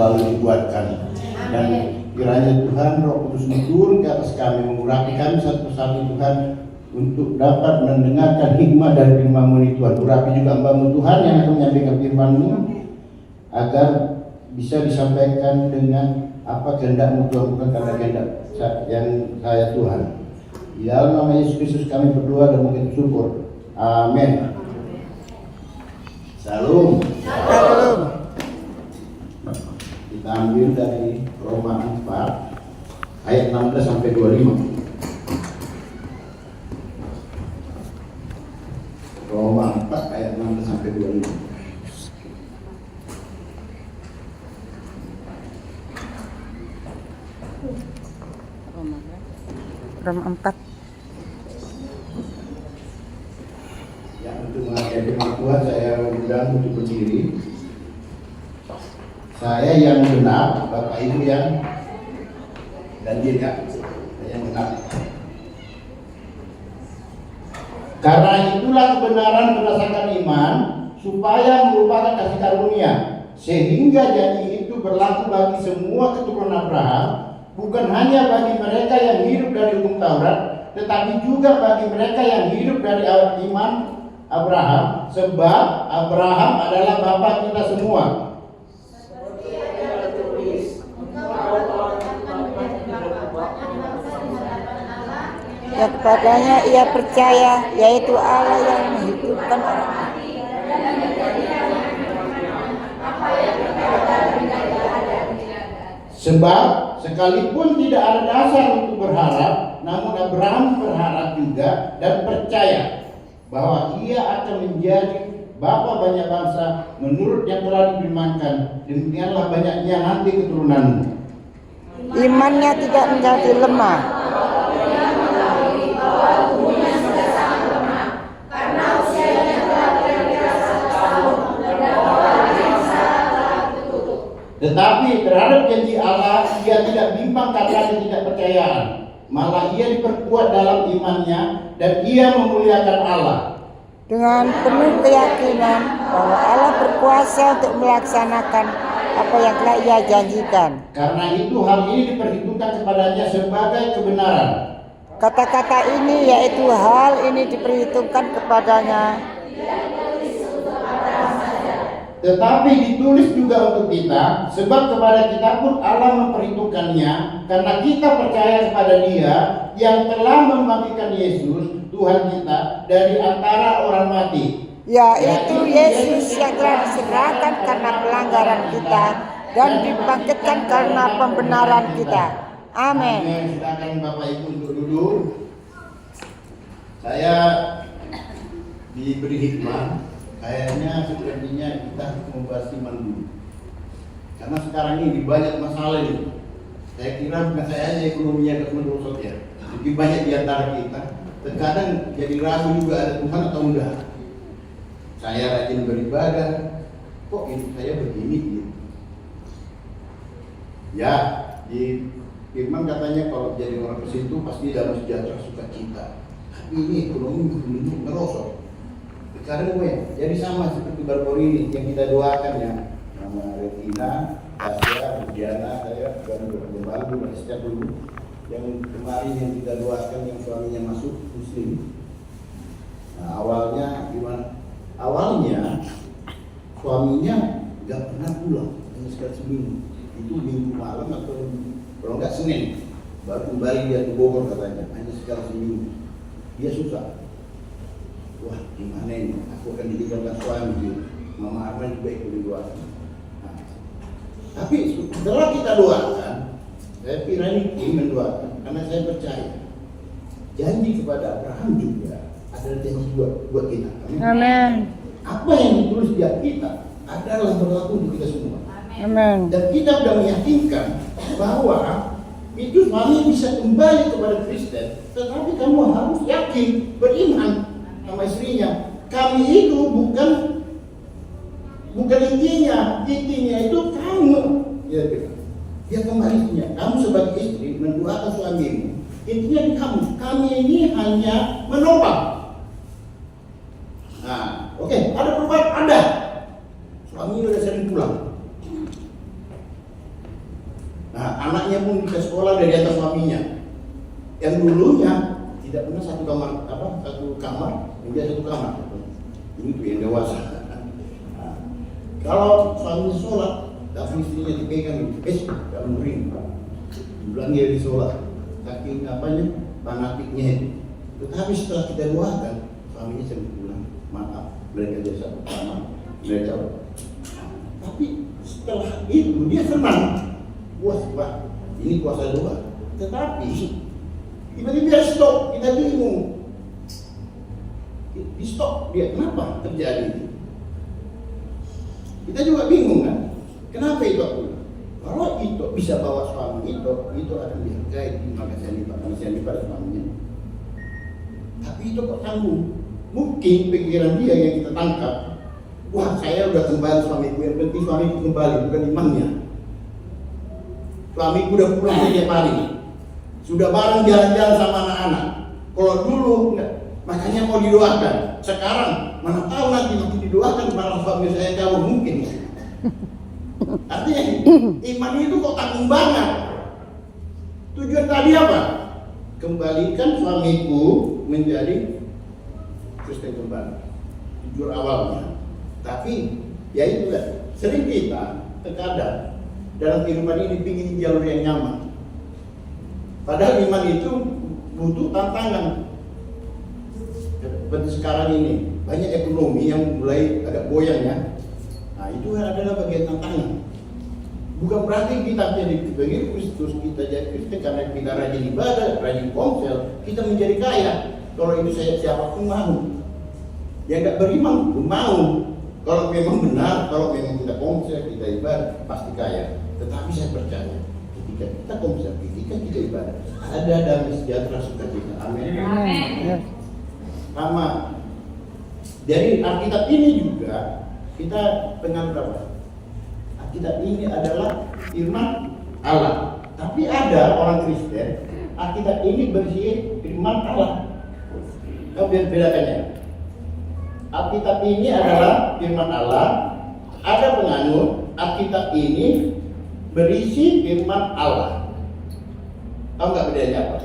selalu dikuatkan. Dan kiranya Tuhan Roh Kudus turun ke atas kami, mengurapi kami satu persatu Tuhan, untuk dapat mendengarkan hikmah dari firman-Mu ini Tuhan. Urapi juga hamba-Mu Tuhan yang akan menyampaikan firman-Mu, agar bisa disampaikan dengan apa kehendak-Mu Tuhan, bukan karena kehendak yang saya Tuhan. Di dalam nama Yesus Kristus kami berdoa dan mengucap syukur. Amin. Salam. Kita ambil dari Roma 4 ayat 16 sampai 25. Roma 4 ayat 16 sampai 25. Roma 4. Ya, untuk mengakhiri firman Tuhan saya undang untuk berdiri. Saya yang benar, Bapak Ibu yang ganjil ya. Saya yang benar. Karena itulah kebenaran berdasarkan iman, supaya merupakan kasih karunia, sehingga janji itu berlaku bagi semua keturunan Abraham, bukan hanya bagi mereka yang hidup dari hukum Taurat, tetapi juga bagi mereka yang hidup dari iman Abraham, sebab Abraham adalah bapa kita semua. Ya, kepadanya ia percaya, yaitu Allah yang menghidupkan orang mati. Sebab sekalipun tidak ada dasar untuk berharap, namun Abraham berharap juga dan percaya bahwa ia akan menjadi bapa banyak bangsa menurut yang telah difirmankan, demikianlah banyaknya nanti keturunanmu. Imannya tidak menjadi lemah. Tetapi terhadap janji Allah ia tidak bimbang karena ketidakpercayaan, malah ia diperkuat dalam imannya dan ia memuliakan Allah Dengan penuh keyakinan bahwa Allah berkuasa untuk melaksanakan apa yang telah ia janjikan. Karena itu hal ini diperhitungkan kepadanya sebagai kebenaran. Kata-kata ini yaitu hal ini diperhitungkan kepadanya. Tetapi ditulis juga untuk kita, sebab kepada kita pun Allah memperhitungkannya, karena kita percaya kepada Dia yang telah membangkitkan Yesus, Tuhan kita, dari antara orang mati. Yaitu Yesus yang telah diserahkan karena pelanggaran kita dan dibangkitkan karena pembenaran kita. Amin. Silakan Bapak Ibu untuk duduk. Saya diberi hikmah. Kayaknya sepertinya kita harus membahas iman dulu. Karena sekarang ini banyak masalah ini. Saya kira bukan saya aja ekonominya akan merosot ya. Lebih banyak di antara kita. Terkadang jadi ragu juga ada Tuhan atau enggak. Saya rajin beribadah, kok hidup saya begini gitu. Ya, di firman katanya kalau jadi orang Kristen itu pasti dalam sejahtera sukacita. Tapi ini ekonomi belum merosot. Sekarang gue, jadi sama seperti baru ini yang kita doakan ya, nama Retina, Tasya, Diana, saya dan Jemalu dan setiap dulu. Yang kemarin yang kita doakan yang suaminya masuk Muslim. Nah, awalnya gimana? Awalnya suaminya nggak pernah pulang, hanya sekali seminggu. Itu minggu malam atau kalau nggak Senin, baru kembali dia ke Bogor katanya, hanya sekali seminggu. Dia susah. Wah, gimana ini? Aku akan ditinggalkan suami gitu. Mama Arman juga ikut doakan. Nah, tapi setelah kita doakan, saya kira ini mendoakan karena saya percaya janji kepada Abraham juga adalah janji buat kita. Amin. Apa yang ditulis di Alkitab adalah berlaku untuk kita semua. Amin. Dan kita sudah meyakinkan bahwa itu suami bisa kembali kepada Kristen, tetapi kamu harus yakin, beriman sama istrinya. Kami itu bukan intinya itu kamu. Ya, dia kembalinya. Kamu sebagai istri mendoakan suamimu. Intinya di kamu. Kami ini hanya menopang. Nah, oke, ada perubahan, ada. Suami udah sering pulang. satu kamar yang dia satu kamar. Ini tuh yang dewasa. Nah, kalau suami sholat, tapi istrinya dipegang, jangan bering. Bilang dia di sholat, saking fanatiknya itu. Tetapi setelah kita doakan, suaminya sering bilang, maaf, mereka jadi satu kamar, mereka. Tapi setelah itu dia senang, wah, ini kuasa doa. Tetapi tiba-tiba dia stop, kita bingung. Di stop dia, kenapa terjadi? Kita juga bingung kan? Kenapa itu aku? Kalau itu bisa bawa suami itu akan dihargai di manusia pada suaminya. Tapi itu kok tanggung? Mungkin pikiran dia yang kita tangkap. Wah, saya udah kembali suamiku, yang penting suamiku kembali, bukan imannya. Suamiku udah pulang setiap hari, sudah bareng jalan-jalan sama anak-anak. Kalau dulu enggak, makanya mau didoakan. Sekarang mana tahu nanti makin didoakan malah suami saya jauh mungkin. Artinya iman itu kok tanggung banget. Tujuan tadi apa? Kembalikan suamiku menjadi Kristen kembali. Tujuan awalnya. Tapi ya itu sering kita terkadang dalam kehidupan ini ingin jalur yang nyaman. Padahal iman itu butuh tantangan. Seperti sekarang ini banyak ekonomi yang mulai agak goyangnya. Nah itu adalah bagian tantangan. Bukan berarti kita jadi sebagai Kristus, kita jadi Kristen karena kita rajin ibadah, rajin ponsel, kita menjadi kaya. Kalau itu siapa pun mau. Yang nggak beriman pun mau. Kalau memang benar, kalau memang kita ponsel, kita ibadah, pasti kaya. Tetapi saya percaya, ketika kita ponsel, ketika kita ibadah, ada damai sejahtera sukacita. Amin. Sama. Jadi Alkitab ini juga kita pengen berapa? Alkitab ini adalah firman Allah. Tapi ada orang Kristen, Alkitab ini berisi firman Allah. Kau bedakannya. Alkitab ini adalah firman Allah. Ada penganut Alkitab ini berisi firman Allah. Tahu nggak bedanya apa?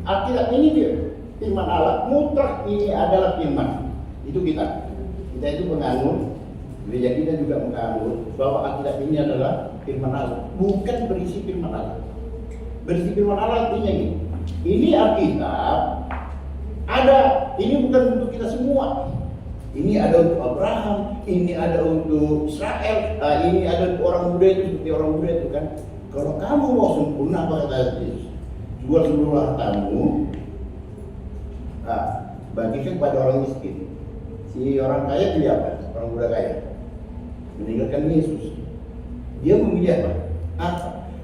Alkitab ini dia firman Allah. Mutlak ini adalah firman. Itu kita. Kita itu penganut. Gereja kita juga menganut bahwa Alkitab ini adalah firman Allah. Bukan berisi firman Allah. Berisi firman Allah artinya gini. Ini Alkitab ada. Ini bukan untuk kita semua. Ini ada untuk Abraham, ini ada untuk Israel, ini ada untuk orang muda itu, seperti orang muda itu kan. Kalau kamu mau sempurna, apa kata Yesus? Jual seluruh hartamu, bagikan kepada orang miskin. Si orang kaya pilih apa? Orang muda kaya meninggalkan Yesus. Dia memilih apa?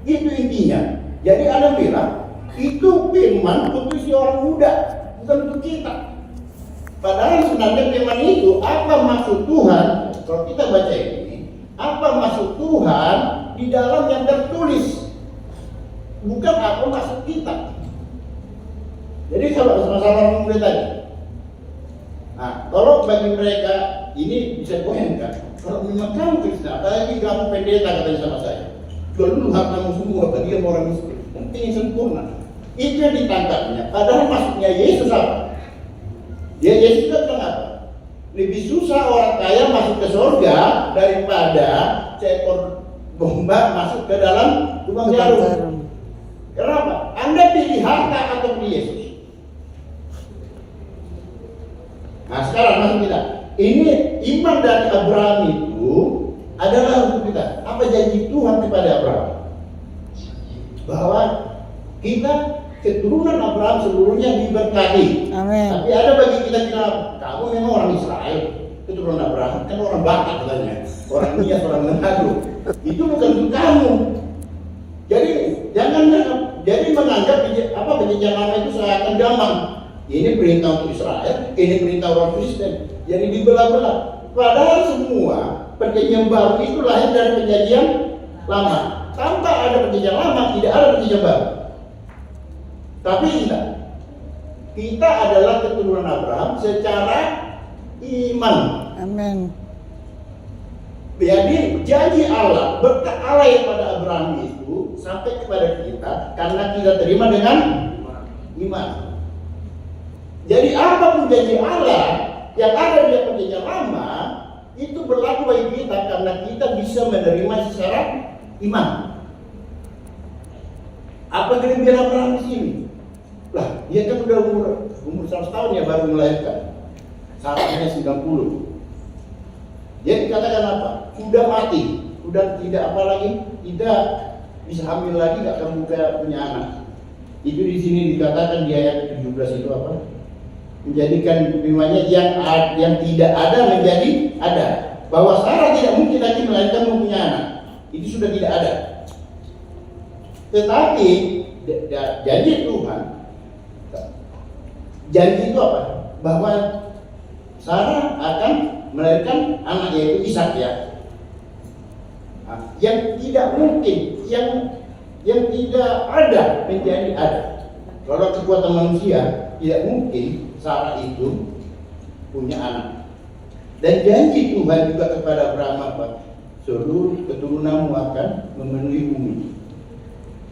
Itu intinya. Jadi Adam bilang itu firman untuk si orang muda, bukan untuk kita. Padahal sebenarnya firman itu apa maksud Tuhan? Kalau kita baca ini, apa maksud Tuhan di dalam yang tertulis, bukan apa maksud kita. Jadi kalau masalah orang muda tadi, nah kalau bagi mereka ini bisa goyangkan. Kalau memang kamu Kristen, apalagi kamu pendeta katanya sama saya, jual dulu hartamu semua bagi orang miskin, penting sempurna. Itu yang ditangkapnya. Padahal maksudnya Yesus apa? Ya Yesus juga bilang apa? Lebih susah orang kaya masuk ke surga daripada seekor domba masuk ke dalam lubang jarum. Kenapa? Anda pilih harta atau pilih Yesus? Nah sekarang masuk kita. Ini iman dari Abraham itu adalah untuk kita. Apa janji Tuhan kepada Abraham? Bahwa kita keturunan Abraham seluruhnya diberkati. Amin. Tapi ada bagi kita bilang, kamu memang orang Israel, keturunan Abraham, kan orang Batak katanya, orang Nias, orang Manado. Itu bukan untuk kamu. Jadi jangan menganggap perjanjian lama itu seakan gampang. Ini perintah untuk Israel, ini perintah orang Kristen. Jadi dibelah-belah. Padahal semua perjanjian baru itu lahir dari perjanjian lama. Tanpa ada perjanjian lama, tidak ada perjanjian baru. Tapi kita adalah keturunan Abraham secara iman. Amin. Jadi janji Allah, berkat Allah yang pada Abraham itu sampai kepada kita karena kita terima dengan iman. Jadi apapun janji Allah yang ada di perjanjian lama itu berlaku bagi kita karena kita bisa menerima secara iman. Apa kelebihan Abraham di sini? Lah, dia kan udah umur 100 tahun ya baru melahirkan. Sarahnya 90. Dia dikatakan apa? Sudah mati, sudah tidak apa lagi, tidak bisa hamil lagi, gak akan punya anak. Itu di sini dikatakan di ayat 17 itu apa? Menjadikan firman-Nya yang tidak ada menjadi ada. Bahwa Sarah tidak mungkin lagi melahirkan mempunyai anak. Itu sudah tidak ada. Tetapi janji Tuhan, janji itu apa? Bahwa Sarah akan melahirkan anak yaitu Ishak ya. Yang tidak mungkin, yang tidak ada menjadi ada. Kalau kekuatan manusia tidak mungkin Sarah itu punya anak. Dan janji Tuhan juga kepada Abraham apa? Seluruh keturunanmu akan memenuhi bumi.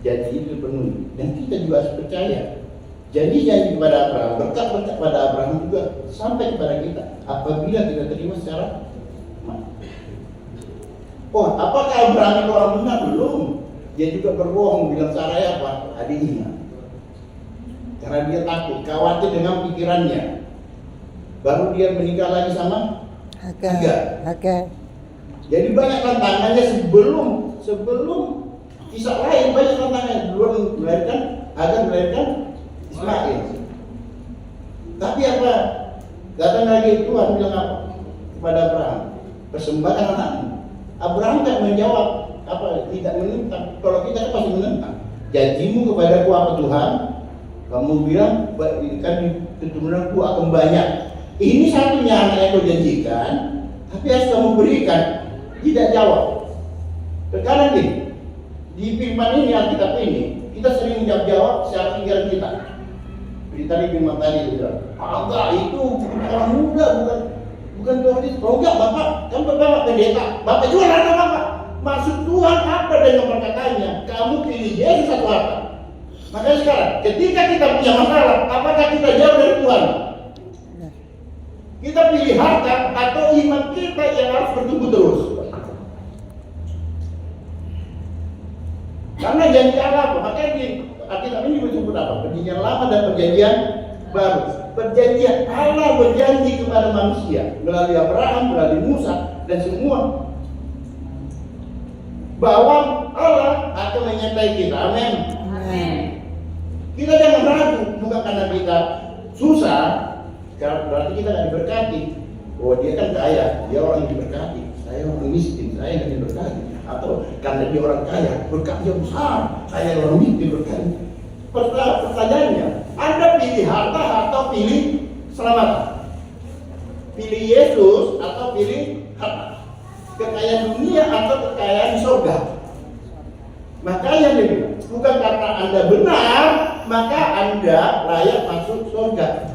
Janji itu penuhi. Dan kita juga harus percaya. Janji-janji kepada Abraham, berkat-berkat kepada Abraham juga sampai kepada kita apabila kita terima secara iman. Oh, apakah Abraham itu orang benar? Belum. Dia juga berbohong bilang Sarai apa? Adiknya. Karena dia takut, khawatir dengan pikirannya. Baru dia menikah lagi sama Hagar. Jadi banyak tantangannya sebelum kisah lain, banyak tantangannya. Belum melahirkan Hagar melahirkan Ismail. Tapi apa? Datang lagi Tuhan bilang apa kepada Abraham? Persembahkan anakmu. Abraham tak menjawab apa, tidak menentang. Kalau kita kan pasti menentang. Janjimu kepadaku apa Tuhan? Kamu bilang kan keturunanku akan banyak. Ini satunya anak yang kau janjikan, tapi harus kamu berikan. Tidak jawab. Sekarang gini, di firman ini Alkitab ini kita sering jawab secara pikiran kita. Tadi firman tadi bilang, enggak itu orang muda bukan Tuhan itu. Oh enggak Bapak, kan Bapak pendeta. Bapak juga ada Bapak. Maksud Tuhan apa dengan perkataannya? Kamu pilih Yesus atau apa? Makanya sekarang, ketika kita punya masalah, apakah kita jauh dari Tuhan? Kita pilih harta atau iman kita yang harus bertumbuh terus? Karena janji Allah apa? Makanya di Alkitab ini disebut apa? Perjanjian lama dan perjanjian baru. Perjanjian Allah berjanji kepada manusia melalui Abraham, melalui Musa dan semua bahwa Allah akan menyertai kita. Amin. Kita jangan ragu, bukan karena kita susah, berarti kita tidak diberkati. Oh dia kan kaya, dia orang yang diberkati. Saya orang miskin, saya yang diberkati. Atau karena dia orang kaya, berkatnya besar, saya orang miskin berkati. Pertanyaannya, Anda pilih harta atau pilih selamat? Pilih Yesus atau pilih harta? Kekayaan dunia atau kekayaan di surga? Makanya dia bilang, bukan karena Anda benar, maka Anda layak masuk surga.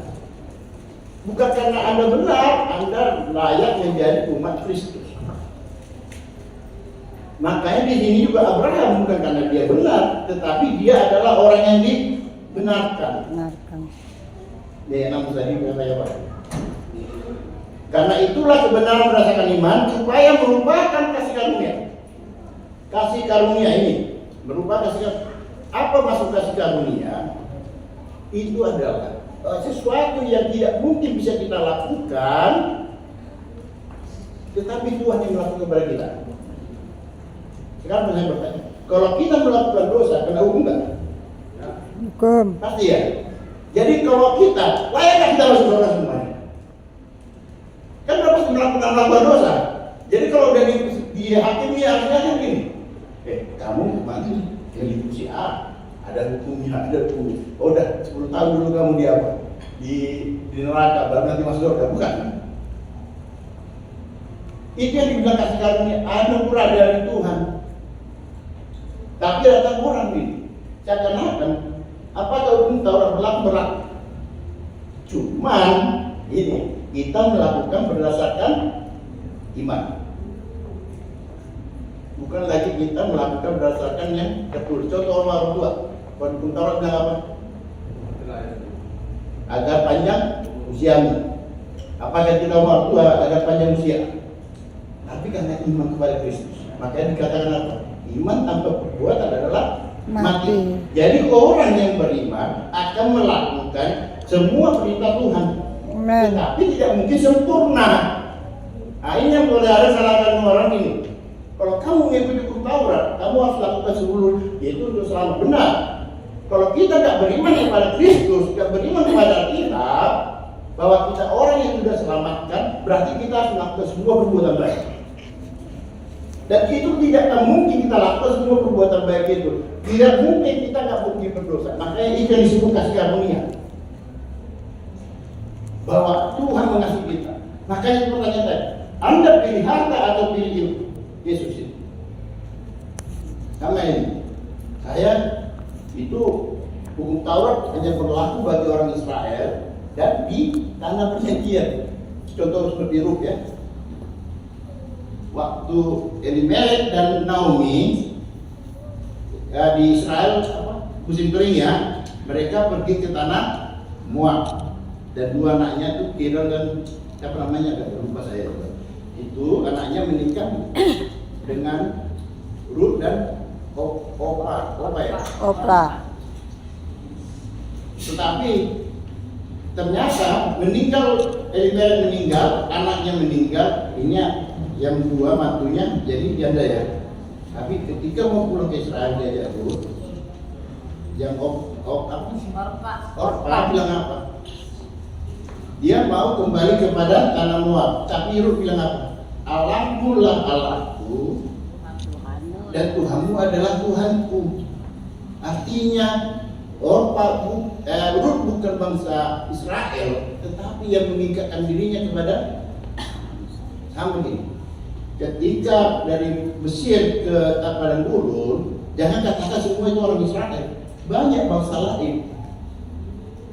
Bukan karena Anda benar, Anda layak menjadi umat Kristus. Makanya di sini juga Abraham bukan karena dia benar, tetapi dia adalah orang yang dibenarkan. Dia nama tadi katanya Pak. Karena itulah kebenaran berdasarkan iman supaya merupakan kasih karunia. Kasih karunia ini merupakan kasih karunia. Apa maksud kasih karunia? Itu adalah sesuatu yang tidak mungkin bisa kita lakukan, tetapi Tuhan yang melakukan kepada kita. Sekarang saya bertanya, kalau kita melakukan dosa, kena hukum nggak? Hukum. Pasti ya. Jadi kalau kita, layakkah kita masuk surga semuanya? Kan kita pasti melakukan dosa. Jadi kalau udah dihakimi harusnya kan gini. Kamu mati yang si A, ada hukumnya, ada hukum. Oh udah 10 tahun dulu kamu di apa? Di neraka, baru nanti masuk surga, bukan? Itu yang dibilang kasih karunia, anugerah dari Tuhan. Tapi datang orang ini, seakan-akan apa tahu orang berlaku berat. Cuman ini kita melakukan berdasarkan iman. Bukan lagi kita melakukan berdasarkan yang tertulis. Contoh orang tua, hukum Taurat bilang apa? Agar panjang usiamu. Apakah kita orang tua agar panjang usia? Tapi karena iman kepada Kristus, makanya dikatakan apa? Iman tanpa perbuatan adalah mati. Jadi orang yang beriman akan melakukan semua perintah Tuhan. Amen. Tetapi tidak mungkin sempurna. Nah, ini yang saudara salahkan orang ini. Kalau kamu mengikuti hukum Taurat, kamu harus lakukan seluruh itu untuk selamat, benar. Kalau kita tidak beriman kepada Kristus, tidak beriman kepada Alkitab, bahwa kita orang yang sudah selamatkan, berarti kita harus melakukan semua perbuatan baik. Dan itu tidak akan mungkin kita lakukan semua perbuatan baik itu. Tidak mungkin kita nggak mungkin berdosa. Makanya itu yang disebut kasih karunia. Bahwa Tuhan mengasihi kita. Makanya pertanyaan tadi, Anda pilih harta atau pilih Yesus itu? Sama ini. Saya itu hukum Taurat hanya berlaku bagi orang Israel dan di tanah perjanjian. Contoh seperti Rut ya. Waktu Elimelek dan Naomi di Israel musim kering ya, mereka pergi ke tanah Moab dan dua anaknya itu Kira dan apa namanya lupa saya itu anaknya menikah dengan Rut dan Orpa ya. Tetapi ternyata Elimelek meninggal, anaknya meninggal, ini yang dua mantunya jadi janda ya. Tapi ketika mau pulang ke Israel dia jatuh, yang Orpa bilang apa? Dia mau kembali kepada tanah Moab. Tapi Rut bilang apa? Allahmu lah Allahku dan Tuhanmu adalah Tuhanku. Artinya Rut bukan bangsa Israel, tetapi yang mengikatkan dirinya kepada sama ini. Ketika dari Mesir ke Padang Gurun, jangan katakan semua itu orang Israel, banyak bangsa lain.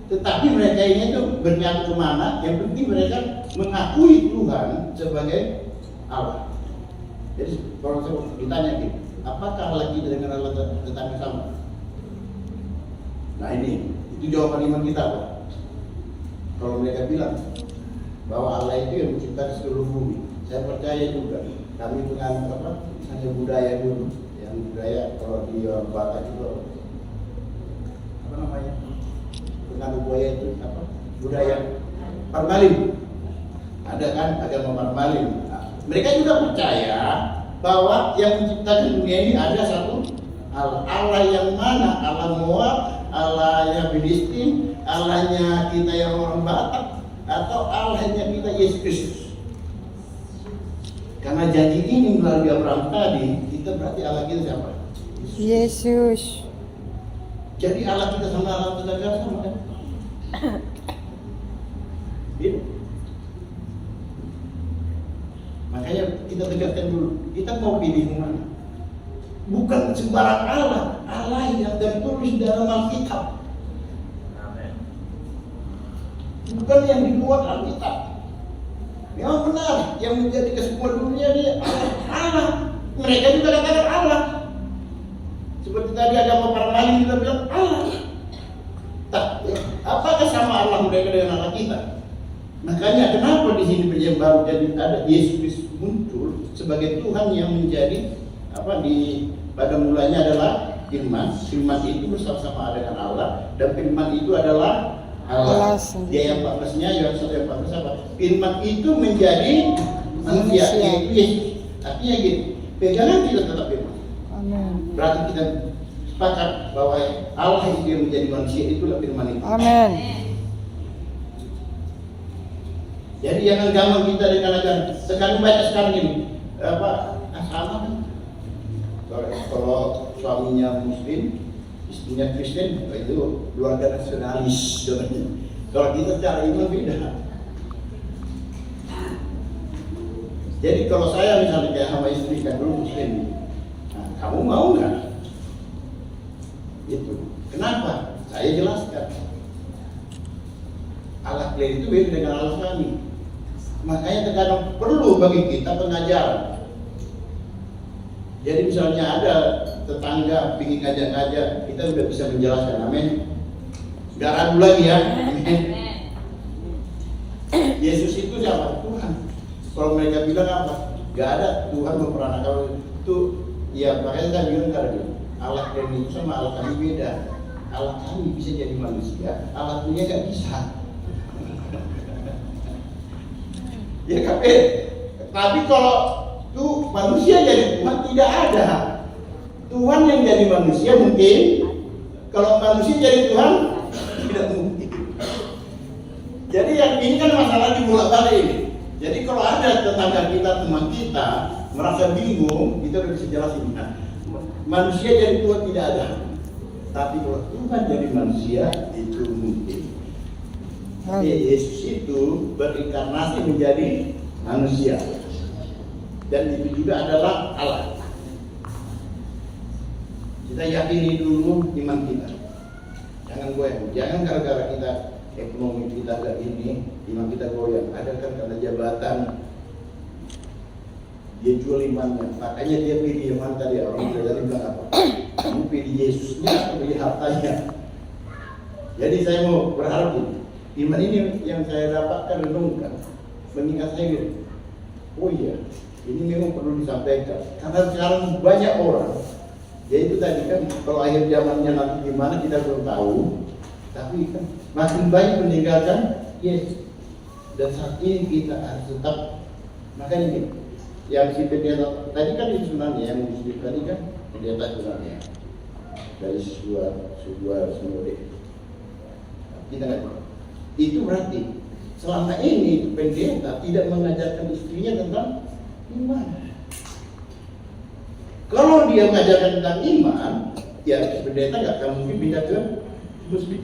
Tetapi mereka ini itu berniat kemana? Yang penting mereka mengakui Tuhan sebagai Allah. Jadi kalau saya ditanya gitu, apakah Allah kita dengan Allah tetangga sama? Nah ini, itu jawaban iman kita Pak. Kalau mereka bilang bahwa Allah itu yang menciptakan seluruh bumi, saya percaya juga. Kami penganut misalnya budaya dulu, yang budaya kalau di Batak itu apa namanya? Penganut budaya itu apa? Budaya Parmalim. Ada kan agama Parmalim. Nah, mereka juga percaya bahwa yang menciptakan dunia ini ada satu Allah. Allah yang mana? Allah Moab, Allah yang Filistin, Allahnya kita yang orang Batak, atau Allahnya kita Yesus Kristus. Karena janji ini melalui Abraham tadi, kita berarti Allah kita siapa? Yesus. Jadi Allah kita sama Allah tetangga sama kan? Gitu. Makanya kita tegaskan dulu, kita mau pilih mana? Bukan sembarang Allah, Allah yang tertulis dalam Alkitab. Bukan yang di luar Alkitab. Yang benar, yang menjadi kesemua dunia ini Allah. Mereka juga katakan Allah. Seperti tadi agama Parmalim juga bilang Allah. Apakah sama Allah mereka dengan Allah kita? Makanya kenapa di sini perjanjian baru jadi ada Yesus muncul sebagai Tuhan yang menjadi pada mulanya adalah firman. Firman itu bersama-sama dengan Allah dan firman itu adalah Allah. Dia yang 14-nya, Yohanes 1:14 apa? Firman itu menjadi manusia, yaitu Yesus. Artinya gitu, pegangan kita tetap firman. Amin. Berarti kita sepakat bahwa Allah itu yang menjadi manusia, itulah firman itu. Amin. Jadi jangan gampang kita dengan agama. Sekarang banyak sekarang ini sama kan? Kalau suaminya Muslim, istrinya Kristen, itu keluarga nasionalis. Kalau kita secara iman beda. Jadi kalau saya misalnya kayak sama istri kan dulu Muslim, nah, kamu mau nggak? Itu. Kenapa? Saya jelaskan. Allah kalian itu beda dengan Allah kami. Makanya terkadang perlu bagi kita pengajaran. Jadi misalnya ada tetangga pingin ngajak-ngajak, kita udah bisa menjelaskan, amin. Gak ragu lagi ya, amin. Yesus itu siapa? Tuhan. Kalau mereka bilang apa? Gak ada Tuhan memperanakan. Kalau itu, ya makanya saya bilang tadi, Allah kami itu sama Allah kami beda. Allah kami bisa jadi manusia, Allah punya gak bisa. Ya tapi kalau tuh manusia jadi Tuhan tidak ada. Tuhan yang jadi manusia mungkin, kalau manusia jadi Tuhan tidak mungkin. Jadi yang ini kan masalah dibolak-balik ini. Jadi kalau ada tetangga kita, teman kita merasa bingung, kita udah bisa jelasin. Nah, manusia jadi Tuhan tidak ada. Tapi kalau Tuhan jadi manusia itu mungkin. Yesus itu berinkarnasi menjadi manusia. Dan itu juga adalah Allah. Kita yakini dulu iman kita. Jangan goyang. Jangan gara-gara kita ekonomi kita gak ini, iman kita goyang. Ada kan karena jabatan dia jual imannya. Makanya dia pilih iman tadi. Orang tadi bilang apa? Kamu pilih Yesusnya atau pilih hartanya? Jadi saya mau berharap ini. Iman ini yang saya dapatkan renungkan. Mengingat saya gitu. Oh iya, ini memang perlu disampaikan. Karena sekarang banyak orang. Ya itu tadi kan, kalau akhir zamannya nanti gimana kita belum tahu. Tapi kan makin banyak meninggalkan Yesus. Dan saat ini kita harus tetap. Makanya ini, yang si pendeta tadi kan itu sebenarnya yang muslim tadi kan pendeta sebenarnya dari sebuah sinode. Kita nggak tahu. Itu berarti selama ini pendeta tidak mengajarkan istrinya tentang iman. Kalau dia mengajarkan tentang iman, ya pendeta nggak akan mungkin pindah ke muslim.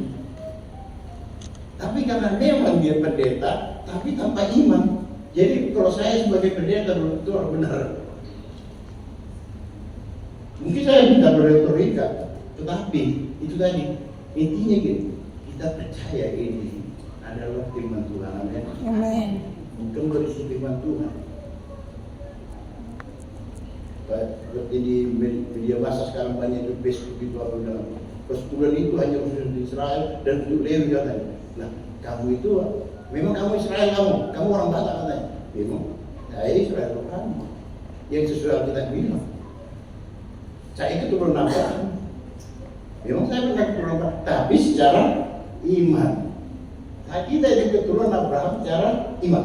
Tapi karena memang dia pendeta, tapi tanpa iman. Jadi kalau saya sebagai pendeta itu benar. Mungkin saya minta berretorika, tetapi itu tadi intinya gitu. Kita percaya ini adalah firman Tuhan, amin. Amin. Bukan berisi firman Tuhan. Seperti di media massa sekarang banyak itu Facebook itu apa bilang persekutuan itu hanya khusus di Israel dan untuk Lewi katanya. Nah, kamu itu memang kamu Israel kamu orang Batak katanya. Memang saya Israel kamu. Yang sesuai kita bilang. Saya itu turun Abraham. Memang saya bukan turun Abraham, tapi secara iman. Nah, kita juga turun Abraham secara iman.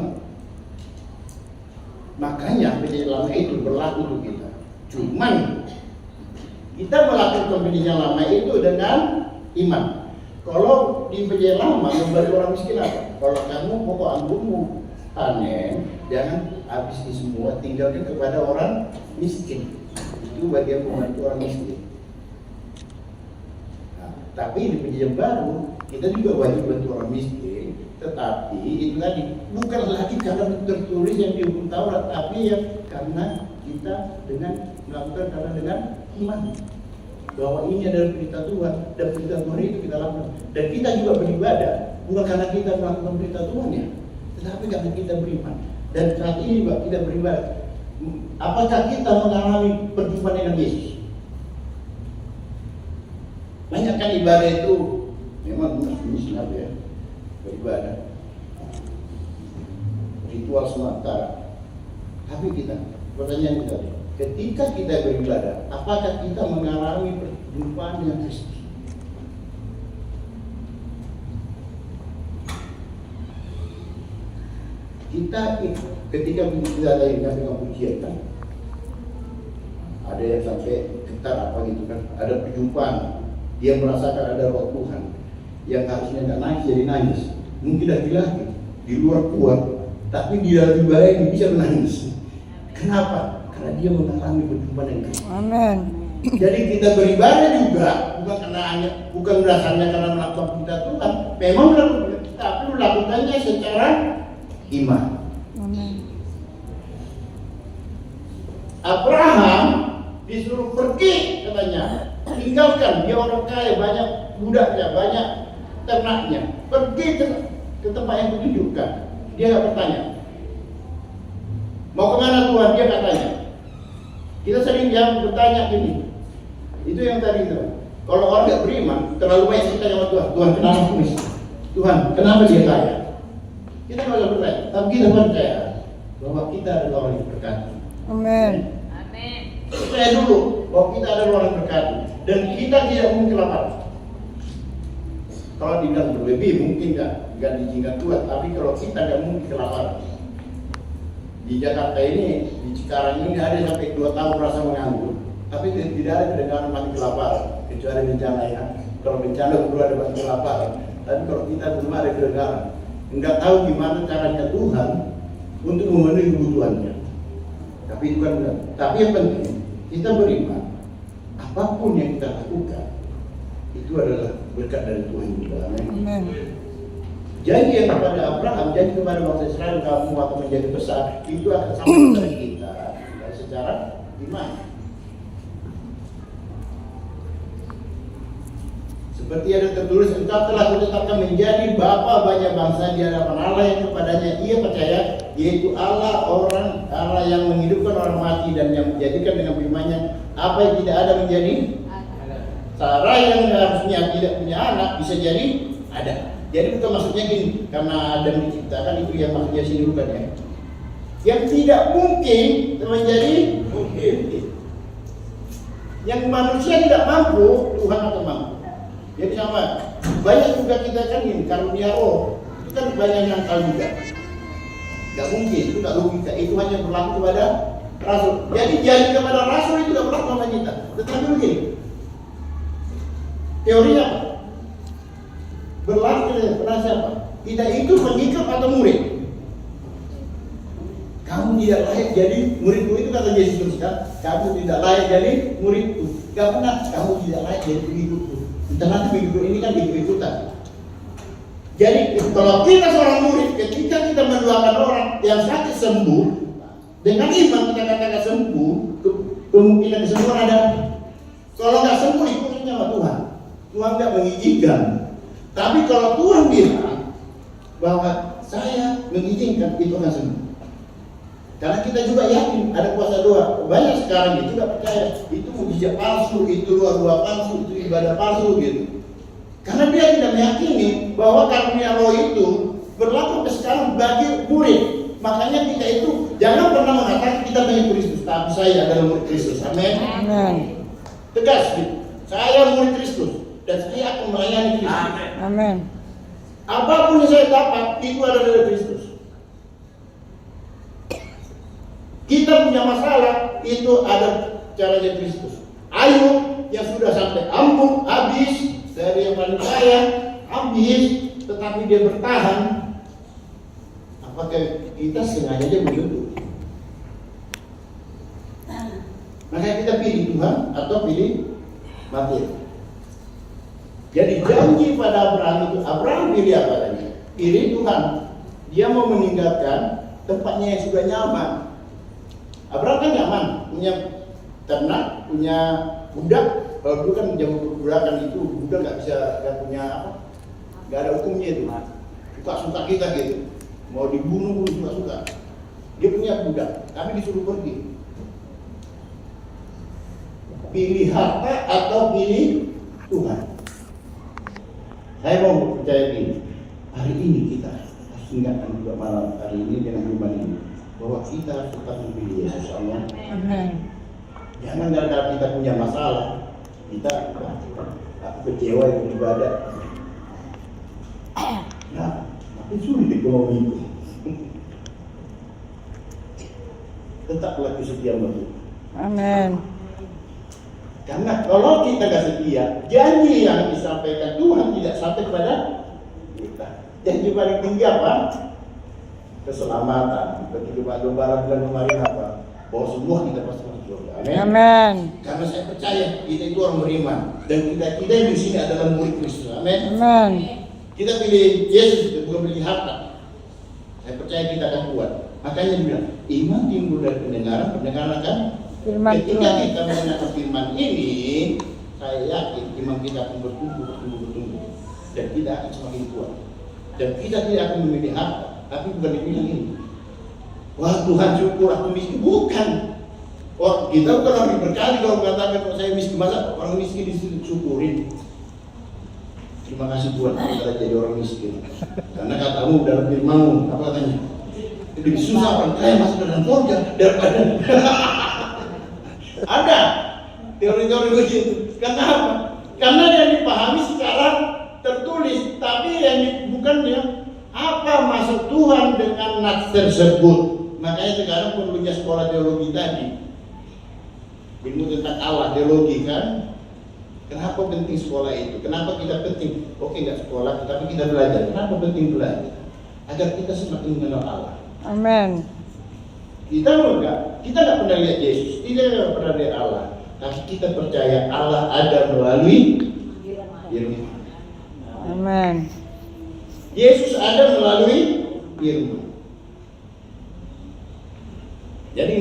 Makanya perjanjian lama itu berlaku untuk kita. Cuman kita melakukan perjanjian lama itu dengan iman. Kalau di perjanjian lama memberi orang miskin apa? Kalau kamu pokok anggunmu panen, jangan habis di semua, tinggalkan kepada orang miskin. Itu bagian membantu orang miskin. Nah, tapi di perjanjian baru kita juga wajib bantu orang miskin, tetapi itu tadi bukan lagi karena tertulis yang di hukum Taurat, tapi ya karena kita dengan melakukan karena dengan iman bahwa ini adalah berita Tuhan dan berita Tuhan itu kita lakukan. Dan kita juga beribadah bukan karena kita melakukan berita Tuhan ya, tetapi karena kita beriman. Dan saat ini juga kita beribadah. Apakah kita mengalami perjumpaan dengan Yesus? Banyak kan ibadah itu memang Islam ya, beribadah ritual semata. Tapi kita, pertanyaan kita, ketika kita beribadah, apakah kita mengalami perjumpaan dengan Kristus? Kita ketika kita dari dengan pujian kan, ada yang sampai getar apa gitu kan, ada perjumpaan, dia merasakan ada roh Tuhan yang harusnya nggak nangis jadi nangis, mungkin lagi di luar kuat, tapi di dalam ibadah ini bisa menangis. Kenapa? Karena dia mengalami perjumpaan dengan Kristus. Amin. Jadi kita beribadah juga bukan dasarnya karena melakukan perintah Tuhan, memang melakukan, tapi melakukannya secara iman. Amin. Abraham disuruh pergi katanya, tinggalkan, dia orang kaya, banyak budaknya, banyak ternaknya, pergi ke tempat yang ditunjukkan. Dia nggak bertanya mau kemana Tuhan, dia katanya Kita sering yang bertanya gini, itu yang tadi itu. Kalau orang nggak beriman, terlalu banyak kita sama Tuhan. Tuhan kenapa aku miskin? Tuhan kenapa dia kaya? Kita nggak usah bertanya, tapi kita percaya bahwa kita adalah orang yang berkati. Amin. Percaya dulu bahwa kita adalah orang yang berkati dan kita tidak mungkin kelaparan. Kalau dibilang berlebih mungkin nggak diizinkan Tuhan, tapi kalau kita nggak mungkin kelaparan. Di Jakarta ini, di Cikarang ini ada sampai 2 tahun merasa menganggur, tapi tidak ada kedengaran mati kelaparan kecuali bencana ya. Kalau bencana perlu ada mati kelaparan, tapi kalau kita belum ada kedengaran, nggak tahu gimana caranya Tuhan untuk memenuhi kebutuhannya. Tapi itu kan benar. Tapi yang penting kita beriman, apapun yang kita lakukan itu adalah berkat dari Tuhan juga. Amin. Janji yang kepada Abraham, janji kepada bangsa Israel, kamu akan menjadi besar, itu akan sampai kepada kita secara iman. Seperti ada tertulis, engkau telah kutetapkan menjadi bapa banyak bangsa di hadapan Allah yang kepadanya ia percaya, yaitu Allah yang menghidupkan orang mati dan yang menjadikan dengan firman-Nya apa yang tidak ada menjadi. Sarah yang harusnya tidak punya anak bisa jadi ada. Jadi bukan maksudnya gini, karena Adam diciptakan itu yang maksudnya sini bukan ya. Yang tidak mungkin menjadi mungkin. Yang manusia tidak mampu, Tuhan akan mampu. Jadi sama, banyak juga kita kan ini, kalau dia itu kan banyak yang tahu juga. Gak mungkin, itu gak logika, itu hanya berlaku kepada rasul. Jadi janji kepada rasul itu gak berlaku sama kita. Tetapi begini, teorinya apa? Berlaku kepada siapa? Tidak itu pengikut atau murid. Kamu tidak layak jadi muridku, itu kata Yesus kan? Kamu tidak layak jadi muridku. Gak pernah, kamu tidak layak jadi pengikutku. Entah nanti pengikut ini kan ikut-ikutan. Jadi kalau kita seorang murid, ketika kita mendoakan orang yang sakit sembuh, dengan iman kita katakan sembuh, kemungkinan kesembuhan ada. Kalau nggak sembuh, ikutin sama Tuhan. Tuhan nggak mengizinkan. Tapi kalau Tuhan bilang bahwa saya mengizinkan, itu akan sembuh. Karena kita juga yakin ada kuasa doa. Banyak sekarang itu nggak percaya itu mujizat palsu, itu doa palsu, itu ibadah palsu gitu. Karena dia tidak meyakini bahwa karunia roh itu berlaku sekarang bagi murid. Makanya kita itu jangan pernah mengatakan kita punya Kristus, tapi saya adalah murid Kristus. Amin. Amin. Tegas gitu. Saya murid Kristus dan saya akan melayani Kristus. Amin. Apapun yang saya dapat itu adalah dari Kristus. Kita punya masalah itu ada caranya Kristus. Ayub yang sudah sampai ampun habis dari yang paling kaya habis, tetapi dia bertahan. Apakah kita sengaja dia begitu? Makanya kita pilih Tuhan atau pilih mati. Jadi janji pada Abraham itu, Abraham pilih apa tadi? Pilih Tuhan. Dia mau meninggalkan tempatnya yang sudah nyaman. Abraham kan nyaman, punya ternak, punya budak. Kalau dulu kan zaman perbudakan itu budak nggak punya apa, nggak ada hukumnya itu. Suka kita gitu, mau dibunuh pun suka. Dia punya budak, tapi disuruh pergi. Pilih harta atau pilih Tuhan? Saya mau percaya gini, hari ini kita harus ingatkan juga malam hari ini dengan firman ini, bahwa kita harus tetap memilih Yesus. Amin. Jangan gara-gara kita punya masalah, kita kecewa ikut ibadah. Nah, tapi sulit ekonomi itu. Tetaplah setia sama Tuhan. Amin. Karena kalau kita gak setia, janji yang disampaikan Tuhan tidak sampai kepada kita. Janji paling tinggi apa? Keselamatan. Begitu Pak Dombara bilang kemarin apa? Bahwa semua kita pasti masuk surga. Amin. Amin. Karena saya percaya kita itu orang beriman dan kita yang di sini adalah murid Kristus. Amin. Amin. Kita pilih Yesus bukan pilih harta. Saya percaya kita akan kuat. Makanya dia bilang, iman timbul dari pendengaran, pendengaran akan Firman ketika Tuhan. kita mendengar firman ini, saya yakin iman kita akan bertumbuh dan kita akan semakin kuat. Dan kita tidak akan memilih harta, tapi bukan dibilang ini. Wah Tuhan syukur aku miskin, bukan. Oh, kita bukan orang berkali kalau mengatakan kalau saya miskin, masa orang miskin disyukurin. Terima kasih Tuhan kita jadi orang miskin. Karena katamu dalam firman-Mu, apa katanya? Lebih susah orang kaya masuk dalam surga daripada ada teori-teori begitu. Kenapa? Karena yang dipahami sekarang tertulis, tapi yang bukannya apa maksud Tuhan dengan nats tersebut. Makanya sekarang perlunya sekolah teologi tadi, ilmu tentang Allah, teologi kan. Kenapa penting sekolah itu? Kenapa kita penting? Oke, nggak sekolah, tapi kita belajar. Kenapa penting belajar? Agar kita semakin mengenal Allah. Amin. Kita nggak pernah lihat Yesus, kita nggak pernah lihat Allah, tapi kita percaya Allah ada melalui firman. Amin. Yesus ada melalui firman. Jadi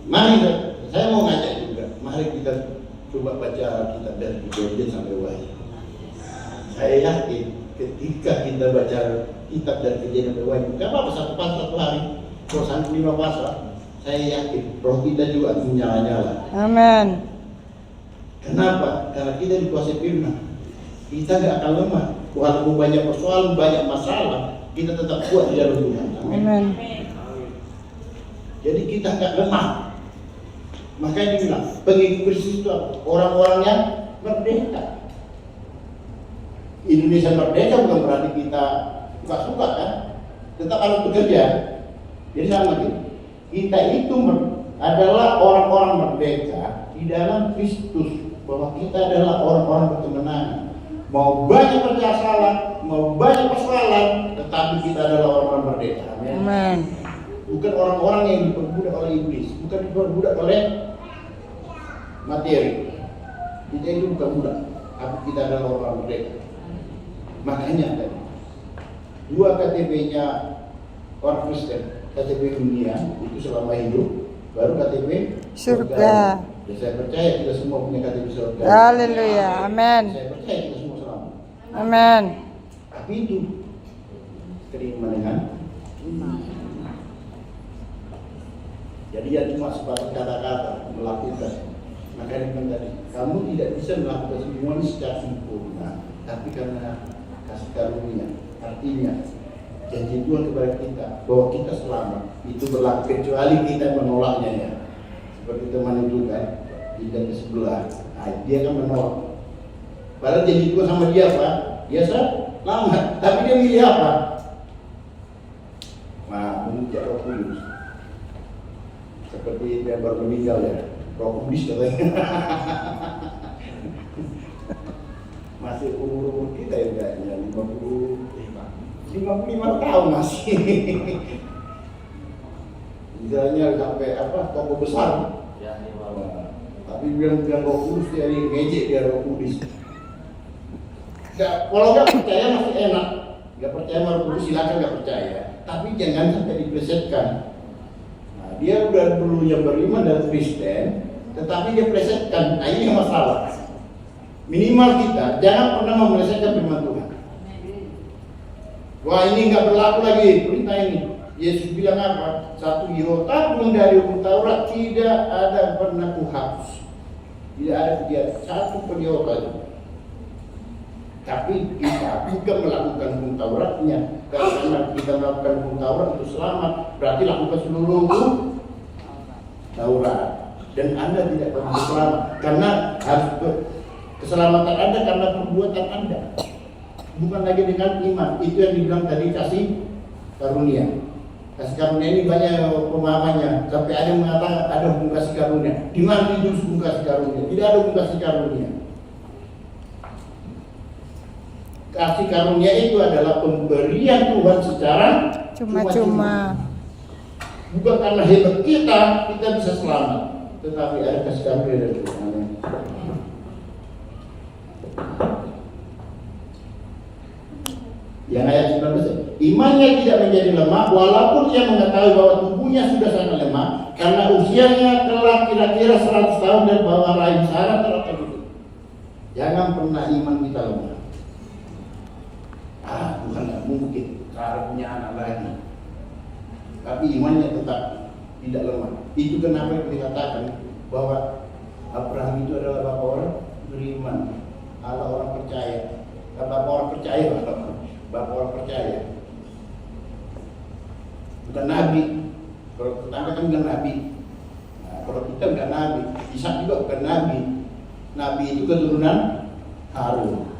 mari saya mau ngajak juga, mari kita coba baca kitab dari Perjanjian sampai Wahyu. Saya yakin ketika kita baca kitab dari Perjanjian sampai Wahyu, nggak apa-apa satu hari, kalau sampai 5 pasal, saya yakin roh kita juga akan menyala-nyala. Amin. Kenapa? Karena kita dikuasai firman. Kita nggak akan lemah. Walaupun banyak persoalan, banyak masalah, kita tetap kuat di dalam Tuhan. Amin. Jadi kita nggak lemah. Makanya dibilang pengikut Kristus itu orang-orang yang merdeka. Indonesia merdeka bukan berarti kita suka-suka kan? Tetap harus bekerja. Jadi sama gitu. Kita itu adalah orang-orang merdeka di dalam Kristus, bahwa kita adalah orang-orang berkemenangan. Mau banyak permasalahan, mau banyak persoalan, tetapi kita adalah orang-orang merdeka. Amin. Bukan orang-orang yang diperbudak oleh iblis, bukan diperbudak oleh materi. Kita itu bukan budak, tapi kita adalah orang merdeka. Makanya tadi 2 KTP-nya orang Kristen, KTP dunia itu selama hidup, baru KTP surga. Dan saya percaya kita semua punya KTP surga. Haleluya. Amin. Saya percaya kita semua selamat. Amin. Tapi itu terima dengan iman. Jadi ya cuma sebatas kata-kata melakukan. Maka dengan tadi kamu tidak bisa melakukan semua secara sempurna, tapi karena kasih karunia. Artinya janji Tuhan kepada kita bahwa kita selamat itu berlaku kecuali kita menolaknya ya. Seperti teman itu kan di ke sebelah, dia kan menolak. Padahal janji Tuhan sama dia apa? Dia selamat, tapi dia milih apa? Nah, mengucap Roh Kudus. Seperti yang baru meninggal ya, Roh Kudus katanya. Masih umur kita ya kayaknya 55 tahun masih. Misalnya sampai apa toko besar. Ya, tapi bilang Roh Kudus dia ngejek dia Roh Kudus. Kalau nggak percaya masih enak. Nggak percaya Roh Kudus silakan nggak percaya. Tapi jangan sampai diplesetkan. Nah, dia udah dulunya beriman dan Kristen, tetapi dia plesetkan. Nah ini masalah. Minimal kita jangan pernah memelesetkan firman Tuhan. Wah ini nggak berlaku lagi perintah ini. Yesus bilang apa? 1 iota pun dari hukum Taurat tidak ada pernah kuhapus. Tidak ada kegiatan 1 iota. Tapi kita juga melakukan hukum Tauratnya. Karena kita melakukan hukum Taurat itu selamat, berarti lakukan seluruh hukum Taurat. Dan Anda tidak pernah selamat karena harus keselamatan Anda karena perbuatan Anda. Bukan lagi dengan iman. Itu yang dibilang tadi kasih karunia. Kasih karunia ini banyak pemahamannya. Sampai ada yang mengatakan ada hukum kasih karunia. Di mana itu hukum kasih karunia? Tidak ada hukum kasih karunia. Kasih karunia itu adalah pemberian Tuhan secara cuma-cuma. Bukan karena hebat kita bisa selamat. Tetapi ada kasih karunia dari Tuhan. Yang ayat 19, imannya tidak menjadi lemah walaupun ia mengetahui bahwa tubuhnya sudah sangat lemah karena usianya telah kira-kira 100 tahun dan bahwa rahim Sarah telah tertutup. Jangan pernah iman kita lemah. Tuhan tidak mungkin Sarah punya anak lagi. Tapi imannya tetap tidak lemah. Itu kenapa dikatakan bahwa Abraham itu adalah bapak orang beriman, Allah orang percaya, bapak orang percaya, bapak orang percaya, bukan nabi. Kalau tetangga kan bilang nabi, nah, kalau kita bukan nabi, Ishak juga bukan nabi. Nabi itu keturunan Harun,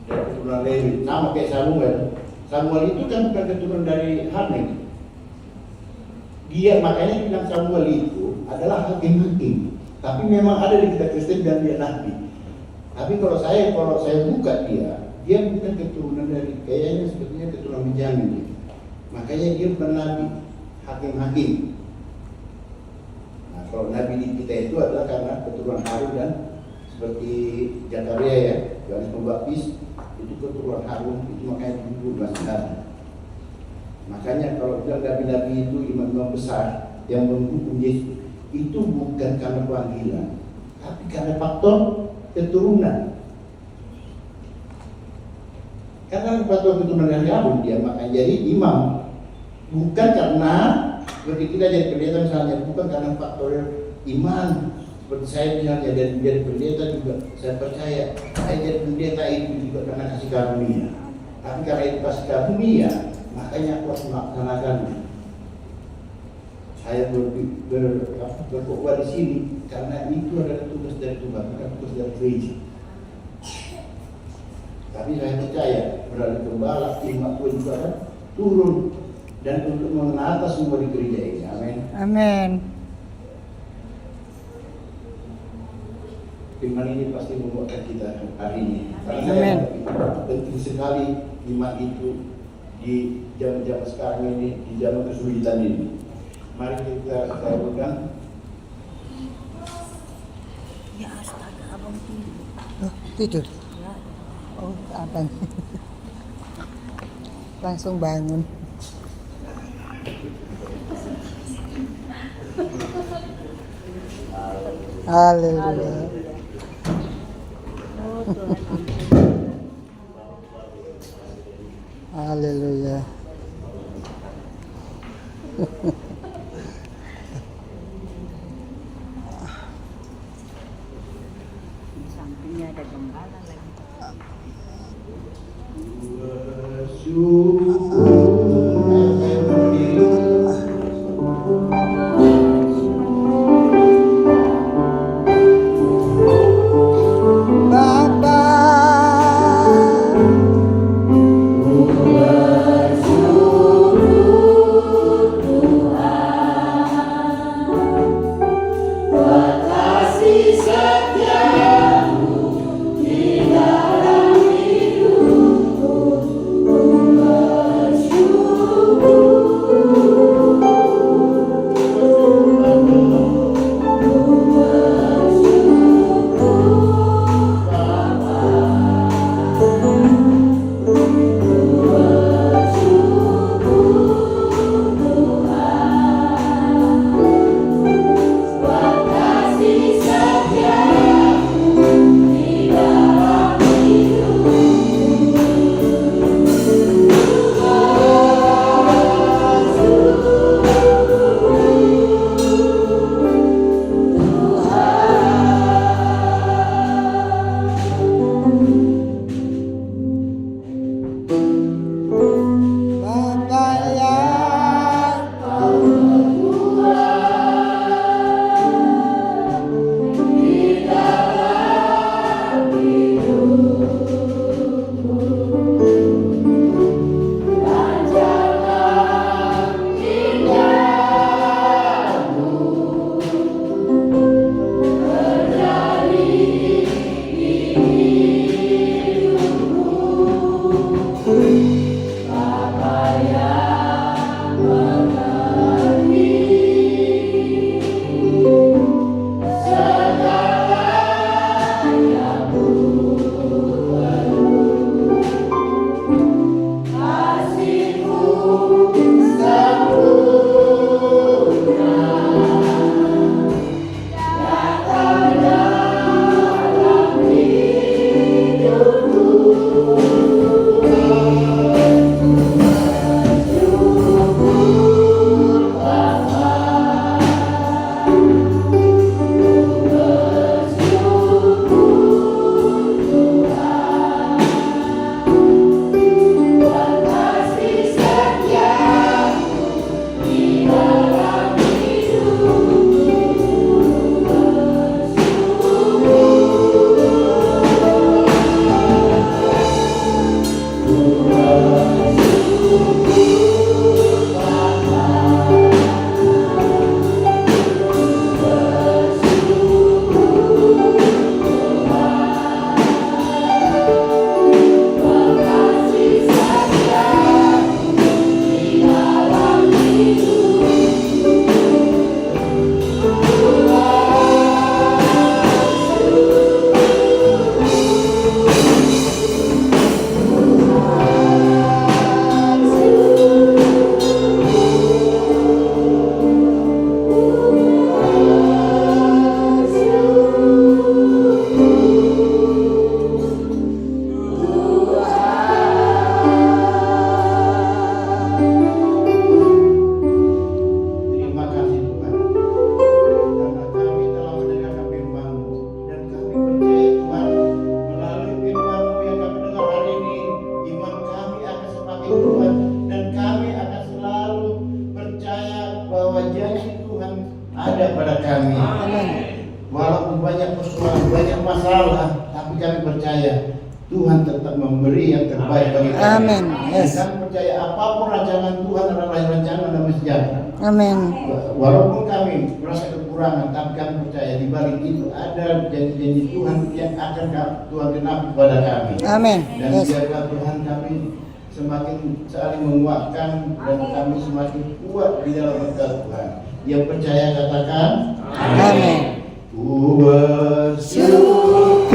dari keturunan Lewi, sama kayak Samuel. Samuel itu kan bukan keturunan dari Harun. Dia makanya bilang Samuel itu adalah hakim-hakim. Tapi memang ada di kitab Kristen dan dia nabi. Tapi kalau saya buka dia bukan keturunan dari, kayaknya sepertinya keturunan Benjamin dia. Makanya dia bukan nabi, hakim-hakim. Nah, kalau nabi di kita itu adalah karena keturunan Harun dan seperti Zakaria ya, Yohanes Pembaptis itu keturunan Harun, itu makanya dulu masih nabi. Makanya kalau bilang nabi-nabi itu imam-imam besar yang mendukung Yesus, itu bukan karena panggilan, tapi karena faktor keturunan. Karena faktor keturunan dari Harun dia makanya jadi imam, bukan karena seperti kita jadi pendeta misalnya, bukan karena faktor iman. Seperti saya misalnya jadi pendeta juga, saya percaya saya jadi pendeta itu juga karena kasih karunia. Tapi karena itu kasih karunia, makanya aku harus melaksanakannya. Saya berkhotbah di sini karena itu adalah tugas dari Tuhan, bukan tugas dari gereja. Tapi saya percaya melalui gembala, iman Tuhan juga kan turun dan untuk menata semua di gereja ini. Amin. Amin. Iman ini pasti membuatkan kita hari ini. Karena Amin. penting sekali iman itu di zaman-zaman sekarang ini, di zaman kesulitan ini. Mari kita lakukan. Ya astaga, abang tidur. Oh, tidur. Ya. Oh, abang. Langsung bangun. Haleluya. Oh, Tuhan. Haleluya. Di sampingnya ada gembala lagi. Bapa, kami. Amin. Walaupun banyak persoalan, banyak masalah, tapi kami percaya Tuhan tetap memberi yang terbaik bagi kami. Amin. Yes. Dan kami percaya apapun rancangan Tuhan adalah rancangan damai sejahtera. Amin. Walaupun kami merasa kekurangan, tapi kami percaya di balik itu ada janji-janji Tuhan yang akan Tuhan genapi kepada kami. Amin. Dan Yes. biarlah Tuhan kami semakin saling menguatkan dan kami semakin kuat di dalam berkat Tuhan. Yang percaya katakan, Amin. Ku bersyukur.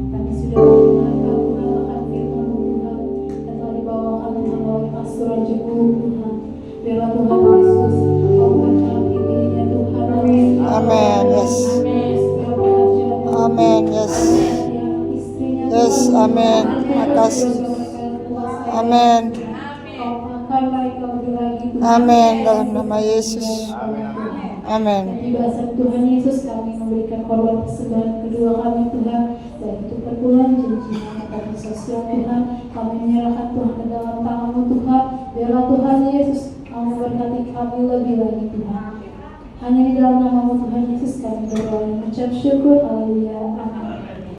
Kami sudah mendengarkan Tuhan akan firman Tuhan yang telah dibawakan Tuhan oleh Pastor Raja Tuhan. Biarlah Tuhan Yesus memberkati dirinya Tuhan. Amen. Yes. Setiap pekerjaan. Amen. Yes. Setiap istrinya. Yes. Tuhan. Amen. Makasih. Amen. Kau makan mereka lebih lagi Tuhan. Amin. Dalam nama Yesus. Amin. Dan di dasar Tuhan Yesus kami memberikan korban persembahan kedua kami Tuhan. Dan itu perpuluhan janji kami sosial Tuhan. Kami menyerahkan Tuhan ke dalam tangan-Mu Tuhan. Biarlah Tuhan Yesus kamu memberkati kami lebih lagi Tuhan. Hanya di dalam nama-Mu Tuhan Yesus kami berdoa dan mengucap syukur. Haleluya.